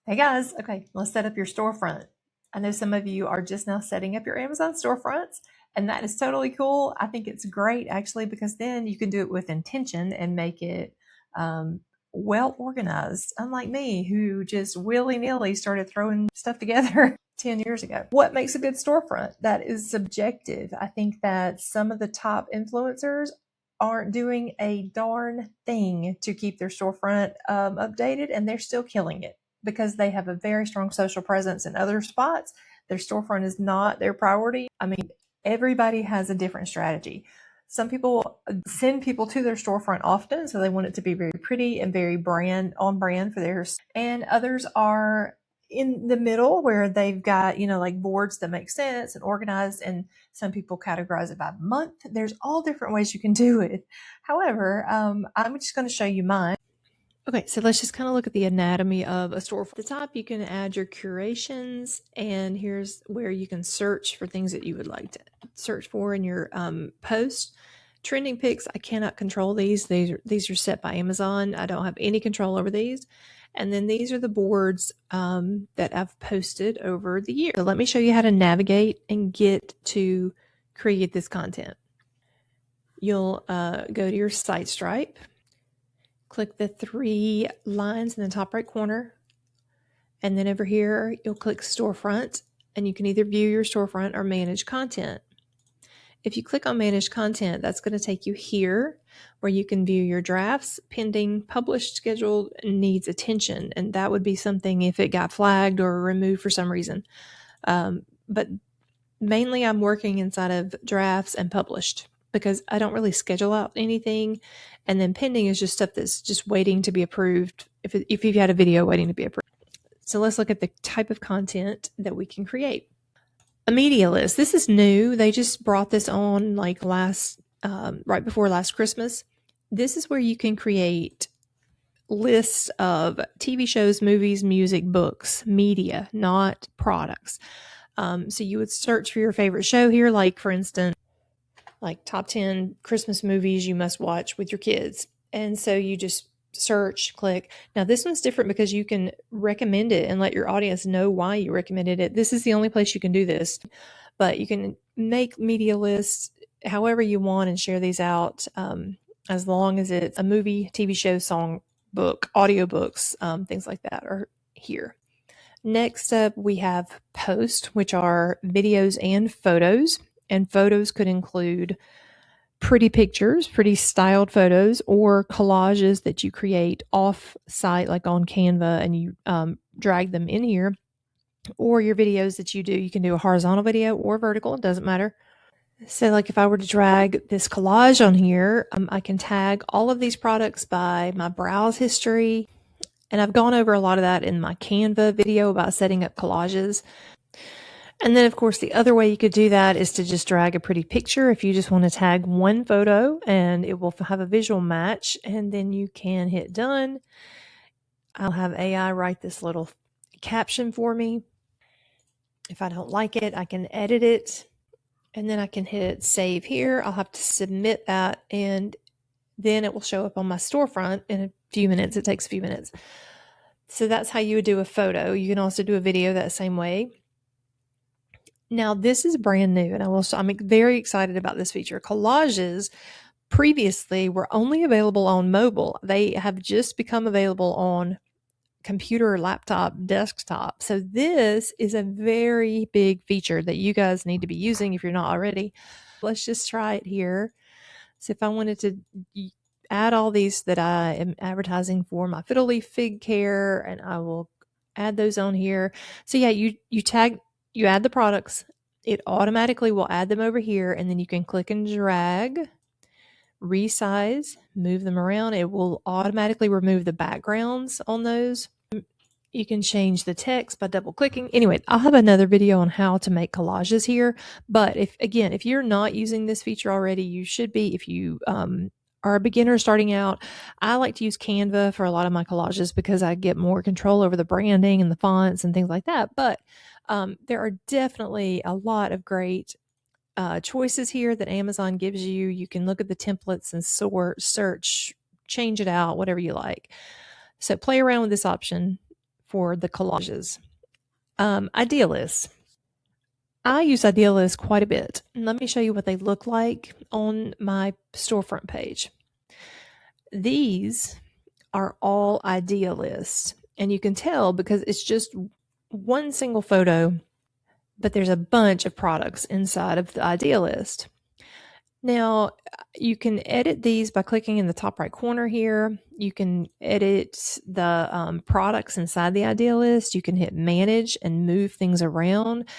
Hey guys, okay, let's set up your storefront. I know some of you are just now setting up your Amazon storefronts, and that is totally cool. I think it's great actually because then you can do it with intention and make it well organized, unlike me who just willy-nilly started throwing stuff together 10 years ago. What makes a good storefront? That is subjective. I think that some of the top influencers aren't doing a darn thing to keep their storefront updated, and they're still killing it because they have a very strong social presence in other spots. Their storefront is not their priority. I mean, everybody has a different strategy. Some people send people to their storefront often, so they want it to be very pretty and very on brand for theirs. And others are in the middle where they've got, like boards that make sense and organized, and some people categorize it by month. There's all different ways you can do it. However, I'm just going to show you mine. Okay, so let's just kind of look at the anatomy of a storefront. At the top, you can add your curations, and here's where you can search for things that you would like to search for in your post. Trending picks, I cannot control these. These are set by Amazon. I don't have any control over these. And then these are the boards that I've posted over the year. So let me show you how to navigate and get to create this content. You'll go to your site stripe. Click the 3 lines in the top right corner. And then over here, you'll click Storefront, and you can either view your storefront or manage content. If you click on manage content, that's going to take you here where you can view your drafts, pending, published, scheduled, needs attention. And that would be something if it got flagged or removed for some reason. But mainly I'm working inside of drafts and published, because I don't really schedule out anything. And then pending is just stuff that's just waiting to be approved if you've had a video waiting to be approved. So let's look at the type of content that we can create. A media list. This is new. They just brought this on like right before last Christmas. This is where you can create lists of TV shows, movies, music, books, media, not products. So you would search for your favorite show here, like for instance, like top 10 Christmas movies you must watch with your kids. And so you just search, click. Now this one's different because you can recommend it and let your audience know why you recommended it. This is the only place you can do this, but you can make media lists however you want and share these out as long as it's a movie, TV show, song, book, audiobooks, things like that are here. Next up, we have posts, which are videos and photos. And photos could include pretty pictures, pretty styled photos, or collages that you create off site, like on Canva, and you drag them in here. Or your videos that you do, you can do a horizontal video or vertical, it doesn't matter. So like if I were to drag this collage on here, I can tag all of these products by my browse history. And I've gone over a lot of that in my Canva video about setting up collages. And then, of course, the other way you could do that is to just drag a pretty picture if you just want to tag one photo, and it will have a visual match, and then you can hit done. I'll have AI write this little caption for me. If I don't like it, I can edit it, and then I can hit save here. I'll have to submit that, and then it will show up on my storefront in a few minutes. It takes a few minutes. So that's how you would do a photo. You can also do a video that same way. Now, this is brand new, and I'm very excited about this feature. Collages previously were only available on mobile. They have just become available on computer, laptop, desktop. So this is a very big feature that you guys need to be using if you're not already. Let's just try it here. So if I wanted to add all these that I am advertising for, my Fiddle Leaf Fig Care, and I will add those on here. So yeah, you add the products, it automatically will add them over here, and then you can click and drag, resize, move them around. It will automatically remove the backgrounds on those. You can change the text by double clicking. Anyway, I'll have another video on how to make collages here. But if you're not using this feature already, you should be. If you are a beginner starting out, I like to use Canva for a lot of my collages because I get more control over the branding and the fonts and things like that. But there are definitely a lot of great choices here that Amazon gives you. You can look at the templates and sort, search, change it out, whatever you like. So play around with this option. for the collages. Idealists. I use idealists quite a bit. Let me show you what they look like on my storefront page. These are all idealists, and you can tell because it's just one single photo, but there's a bunch of products inside of the idea list. Now, you can edit these by clicking in the top right corner here. You can edit the products inside the idea list. You can hit manage and move things around.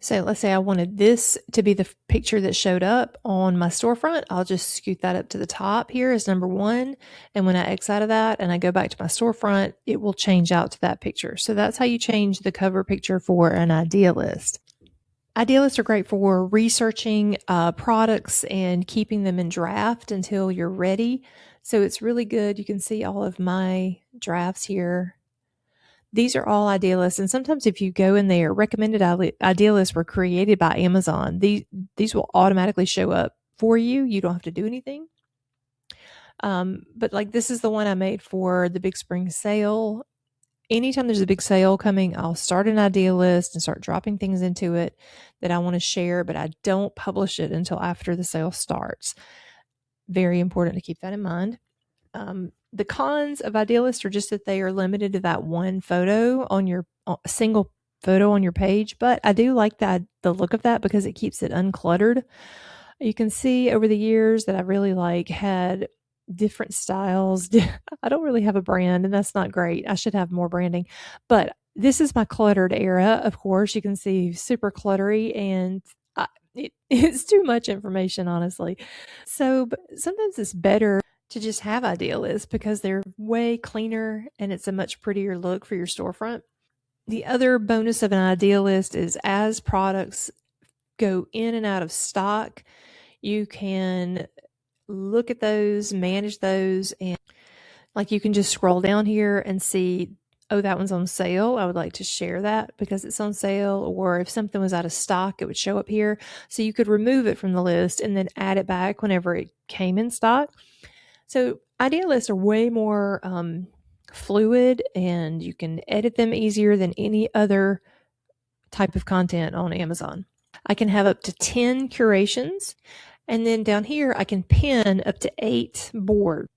So let's say I wanted this to be the picture that showed up on my storefront. I'll just scoot that up to the top here as number 1. And when I X out of that and I go back to my storefront, it will change out to that picture. So that's how you change the cover picture for an idea list. Idea lists are great for researching products and keeping them in draft until you're ready. So it's really good. You can see all of my drafts here. These are all idea lists, and sometimes if you go in there, recommended idea lists were created by Amazon. These will automatically show up for you. You don't have to do anything. But like this is the one I made for the big spring sale. Anytime there's a big sale coming, I'll start an idea list and start dropping things into it that I want to share, but I don't publish it until after the sale starts. Very important to keep that in mind. The cons of idea lists are just that they are limited to that one photo on your single photo on your page, but I do like the look of that because it keeps it uncluttered. You can see over the years that I really had different styles. I don't really have a brand, and that's not great. I should have more branding, but this is my cluttered era. Of course, you can see super cluttery, and it's too much information, honestly. So but sometimes it's better to just have idea lists because they're way cleaner and it's a much prettier look for your storefront. The other bonus of an idea list is as products go in and out of stock, you can look at those, manage those, and like you can just scroll down here and see, oh, that one's on sale. I would like to share that because it's on sale. Or if something was out of stock, it would show up here. So you could remove it from the list and then add it back whenever it came in stock. So idea lists are way more fluid, and you can edit them easier than any other type of content on Amazon. I can have up to 10 curations, and then down here I can pin up to 8 boards.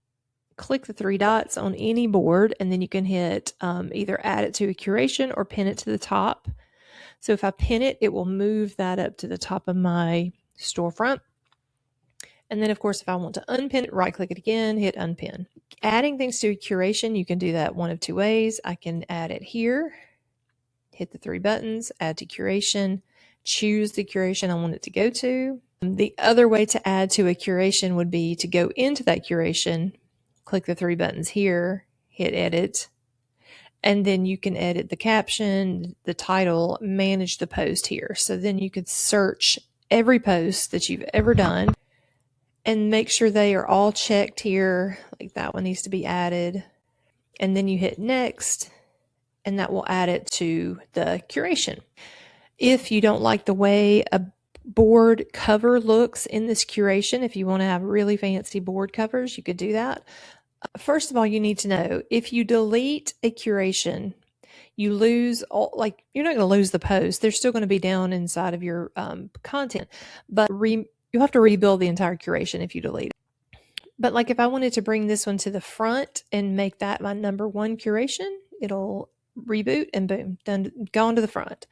Click the 3 dots on any board, and then you can hit either add it to a curation or pin it to the top. So if I pin it, it will move that up to the top of my storefront. And then, of course, if I want to unpin it, right-click it again, hit unpin. Adding things to a curation, you can do that one of 2 ways. I can add it here, hit the 3 buttons, add to curation, choose the curation I want it to go to. The other way to add to a curation would be to go into that curation, click the 3 buttons here, hit edit, and then you can edit the caption, the title, manage the post here. So then you could search every post that you've ever done and make sure they are all checked here. Like that one needs to be added. And then you hit next, and that will add it to the curation. If you don't like the way a board cover looks in this curation, if you want to have really fancy board covers, you could do that. First of all, you need to know if you delete a curation, you lose all, like you're not going to lose the post. They're still going to be down inside of your content, but you'll have to rebuild the entire curation if you delete it. But like if I wanted to bring this one to the front and make that my number 1 curation, it'll reboot and boom, done, gone to the front.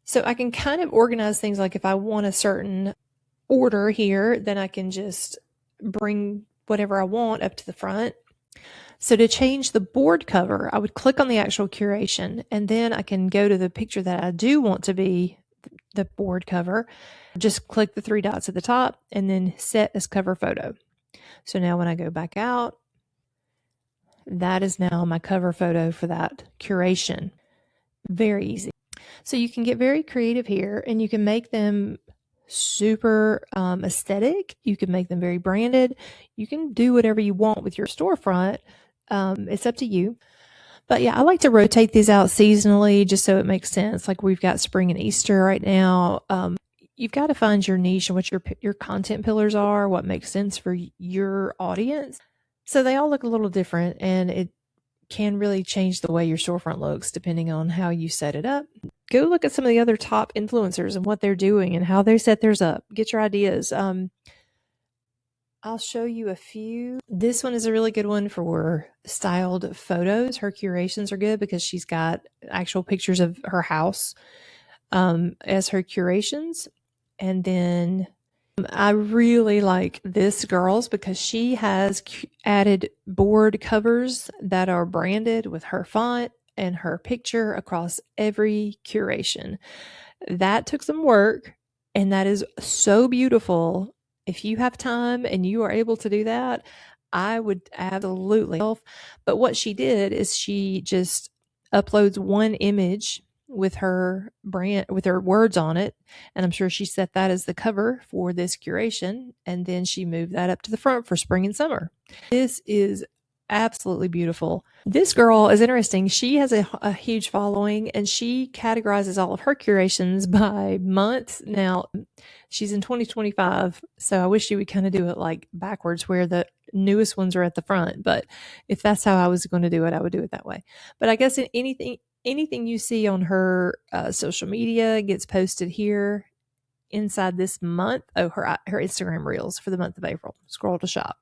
So I can kind of organize things like if I want a certain order here, then I can just bring whatever I want up to the front. So to change the board cover, I would click on the actual curation, and then I can go to the picture that I do want to be the board cover. Just click the 3 dots at the top and then set as cover photo. So now when I go back out, that is now my cover photo for that curation. Very easy. So you can get very creative here, and you can make them super aesthetic. You can make them very branded. You can do whatever you want with your storefront. It's up to you. But yeah, I like to rotate these out seasonally just so it makes sense. Like we've got spring and Easter right now. You've got to find your niche and what your content pillars are, what makes sense for your audience. So they all look a little different, and can really change the way your storefront looks depending on how you set it up. Go look at some of the other top influencers and what they're doing and how they set theirs up. Get your ideas. I'll show you a few. This one is a really good one for styled photos. Her curations are good because she's got actual pictures of her house as her curations. And then I really like this girl's because she has added board covers that are branded with her font and her picture across every curation. That took some work, and that is so beautiful. If you have time and you are able to do that, I would absolutely. But what she did is she just uploads one image with her brand, with her words on it, and I'm sure she set that as the cover for this curation, and then she moved that up to the front for spring and summer. This is absolutely beautiful. This girl is interesting. She has a huge following, and she categorizes all of her curations by month. Now, she's in 2025, so I wish she would kind of do it like backwards, where the newest ones are at the front. But if that's how I was going to do it, I would do it that way. But I guess in anything you see on her social media gets posted here inside this month. Oh, her Instagram reels for the month of April. Scroll to shop,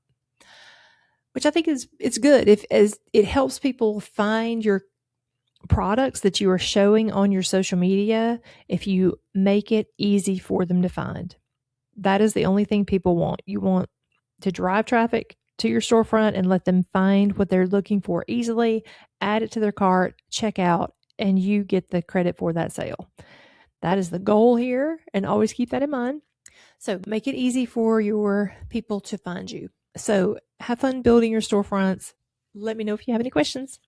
which I think it's good if as it helps people find your products that you are showing on your social media. If you make it easy for them to find, that is the only thing people want. You want to drive traffic to your storefront and let them find what they're looking for easily, add it to their cart, check out, and you get the credit for that sale. That is the goal here, and always keep that in mind. So make it easy for your people to find you. So have fun building your storefronts. Let me know if you have any questions.